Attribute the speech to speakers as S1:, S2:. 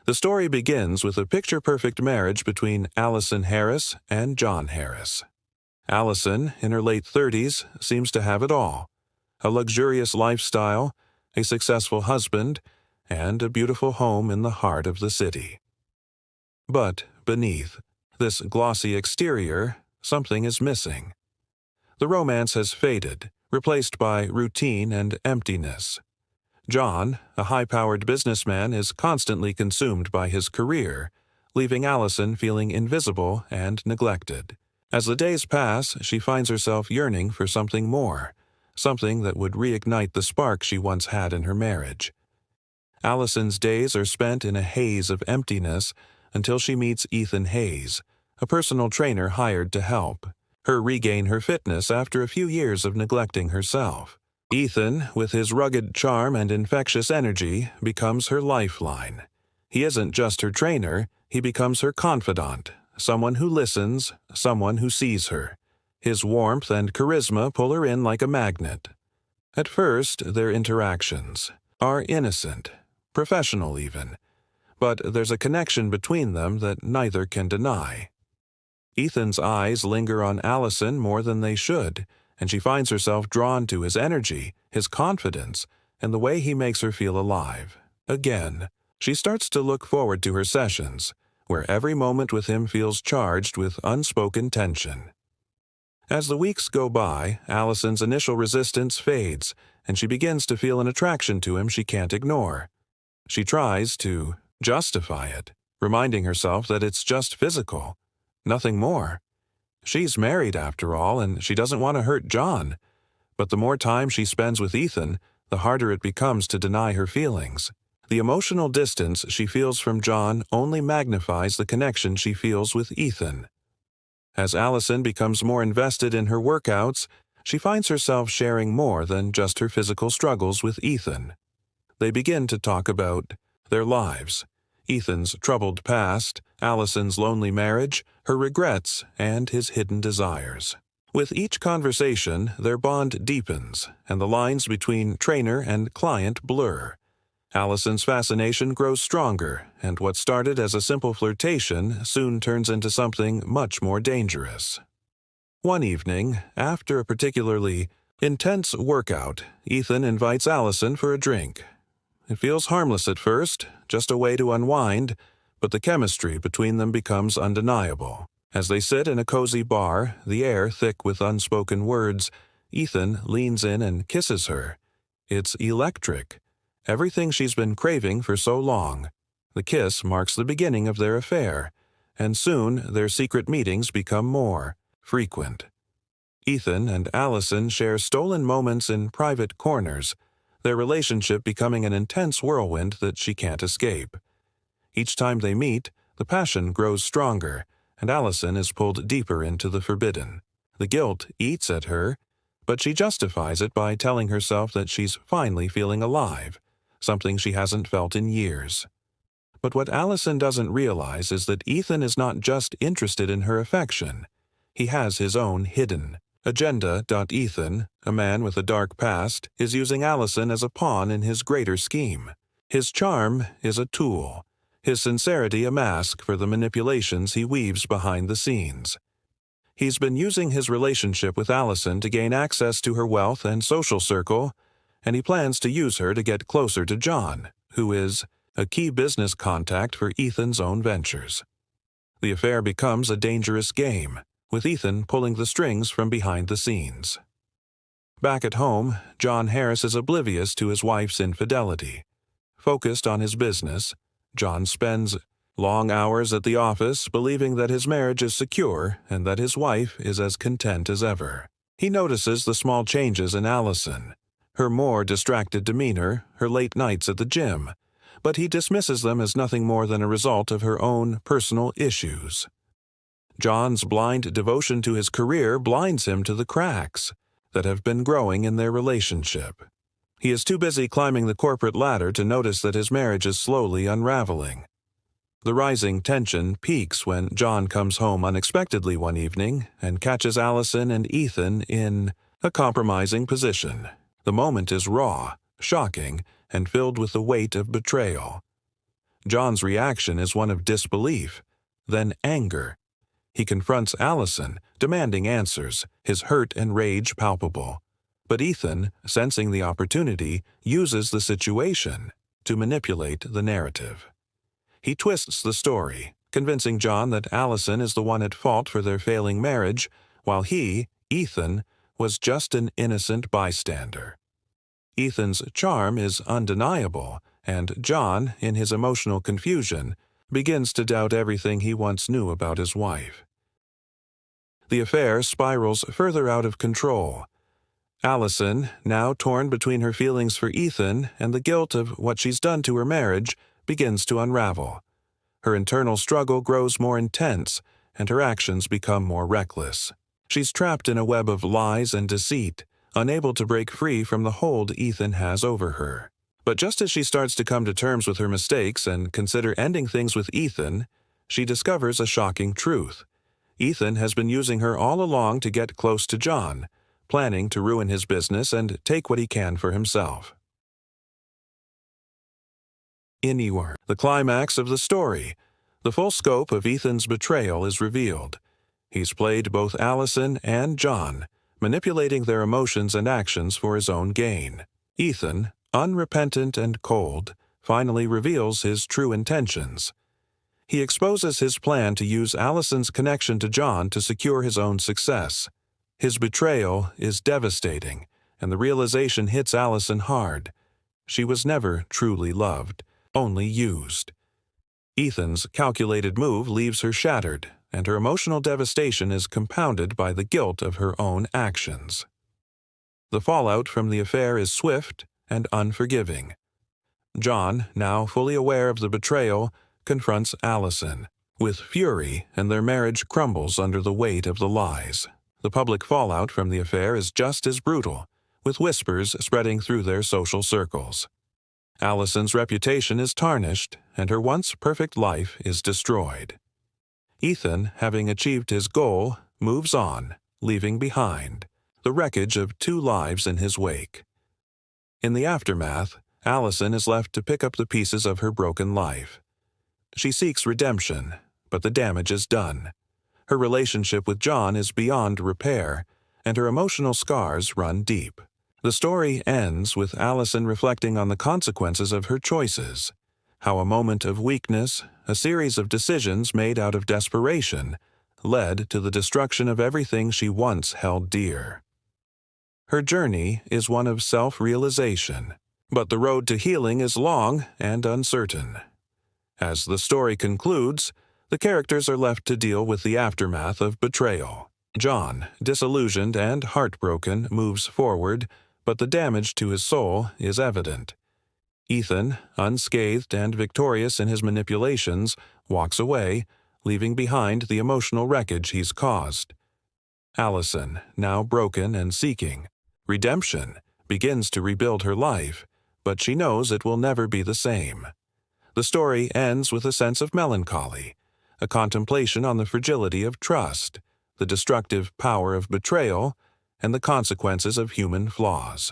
S1: The story begins with a picture-perfect marriage between Allison Harris and John Harris. Allison, in her late 30s, seems to have it all: a luxurious lifestyle, a successful husband, and a beautiful home in the heart of the city. But beneath this glossy exterior, something is missing. The romance has faded, replaced by routine and emptiness. John, a high-powered businessman, is constantly consumed by his career, leaving Allison feeling invisible and neglected. As the days pass, she finds herself yearning for something more, something that would reignite the spark she once had in her marriage. Allison's days are spent in a haze of emptiness until she meets Ethan Hayes, a personal trainer hired to help her regain her fitness after a few years of neglecting herself. Ethan, with his rugged charm and infectious energy, becomes her lifeline. He isn't just her trainer, he becomes her confidant, someone who listens, someone who sees her. His warmth and charisma pull her in like a magnet. At first, their interactions are innocent, professional even, but there's a connection between them that neither can deny. Ethan's eyes linger on Allison more than they should, and she finds herself drawn to his energy, his confidence, and the way he makes her feel alive. Again, she starts to look forward to her sessions, where every moment with him feels charged with unspoken tension. As the weeks go by, Allison's initial resistance fades, and she begins to feel an attraction to him she can't ignore. She tries to justify it, reminding herself that it's just physical, nothing more. She's married after all, and she doesn't want to hurt John. But the more time she spends with Ethan, the harder it becomes to deny her feelings. The emotional distance she feels from John only magnifies the connection she feels with Ethan. As Allison becomes more invested in her workouts, she finds herself sharing more than just her physical struggles with Ethan. They begin to talk about their lives, Ethan's troubled past, Allison's lonely marriage, her regrets, and his hidden desires. With each conversation, their bond deepens, and the lines between trainer and client blur. Allison's fascination grows stronger, and what started as a simple flirtation soon turns into something much more dangerous. One evening, after a particularly intense workout, Ethan invites Allison for a drink. It feels harmless at first, just a way to unwind, but the chemistry between them becomes undeniable. As they sit in a cozy bar, the air thick with unspoken words, Ethan leans in and kisses her. It's electric. Everything she's been craving for so long. The kiss marks the beginning of their affair, and soon their secret meetings become more frequent. Ethan and Allison share stolen moments in private corners, their relationship becoming an intense whirlwind that she can't escape. Each time they meet, the passion grows stronger, and Allison is pulled deeper into the forbidden. The guilt eats at her, but she justifies it by telling herself that she's finally feeling alive, something she hasn't felt in years. But what Allison doesn't realize is that Ethan is not just interested in her affection. He has his own hidden agenda. Ethan, a man with a dark past, is using Allison as a pawn in his greater scheme. His charm is a tool, his sincerity a mask for the manipulations he weaves behind the scenes. He's been using his relationship with Allison to gain access to her wealth and social circle, and he plans to use her to get closer to John, who is a key business contact for Ethan's own ventures. The affair becomes a dangerous game, with Ethan pulling the strings from behind the scenes. Back at home, John Harris is oblivious to his wife's infidelity. Focused on his business, John spends long hours at the office believing that his marriage is secure and that his wife is as content as ever. He notices the small changes in Allison, her more distracted demeanor, her late nights at the gym, but he dismisses them as nothing more than a result of her own personal issues. John's blind devotion to his career blinds him to the cracks that have been growing in their relationship. He is too busy climbing the corporate ladder to notice that his marriage is slowly unraveling. The rising tension peaks when John comes home unexpectedly one evening and catches Allison and Ethan in a compromising position. The moment is raw, shocking, and filled with the weight of betrayal. John's reaction is one of disbelief, then anger. He confronts Allison, demanding answers, his hurt and rage palpable. But Ethan, sensing the opportunity, uses the situation to manipulate the narrative. He twists the story, convincing John that Allison is the one at fault for their failing marriage, while he, Ethan, was just an innocent bystander. Ethan's charm is undeniable, and John, in his emotional confusion, begins to doubt everything he once knew about his wife. The affair spirals further out of control. Allison, now torn between her feelings for Ethan and the guilt of what she's done to her marriage, begins to unravel. Her internal struggle grows more intense, and her actions become more reckless. She's trapped in a web of lies and deceit, unable to break free from the hold Ethan has over her. But just as she starts to come to terms with her mistakes and consider ending things with Ethan, she discovers a shocking truth. Ethan has been using her all along to get close to John, planning to ruin his business and take what he can for himself. Anywhere. The climax of the story. The full scope of Ethan's betrayal is revealed. He's played both Allison and John, manipulating their emotions and actions for his own gain. Ethan, unrepentant and cold, finally reveals his true intentions. He exposes his plan to use Allison's connection to John to secure his own success. His betrayal is devastating, and the realization hits Allison hard. She was never truly loved, only used. Ethan's calculated move leaves her shattered, and her emotional devastation is compounded by the guilt of her own actions. The fallout from the affair is swift and unforgiving. John, now fully aware of the betrayal, confronts Allison with fury, and their marriage crumbles under the weight of the lies. The public fallout from the affair is just as brutal, with whispers spreading through their social circles. Allison's reputation is tarnished, and her once perfect life is destroyed. Ethan, having achieved his goal, moves on, leaving behind the wreckage of 2 lives in his wake. In the aftermath, Allison is left to pick up the pieces of her broken life. She seeks redemption, but the damage is done. Her relationship with John is beyond repair, and her emotional scars run deep. The story ends with Allison reflecting on the consequences of her choices, how a moment of weakness, a series of decisions made out of desperation, led to the destruction of everything she once held dear. Her journey is one of self-realization, but the road to healing is long and uncertain. As the story concludes, the characters are left to deal with the aftermath of betrayal. John, disillusioned and heartbroken, moves forward, but the damage to his soul is evident. Ethan, unscathed and victorious in his manipulations, walks away, leaving behind the emotional wreckage he's caused. Allison, now broken and seeking redemption, begins to rebuild her life, but she knows it will never be the same. The story ends with a sense of melancholy, a contemplation on the fragility of trust, the destructive power of betrayal, and the consequences of human flaws.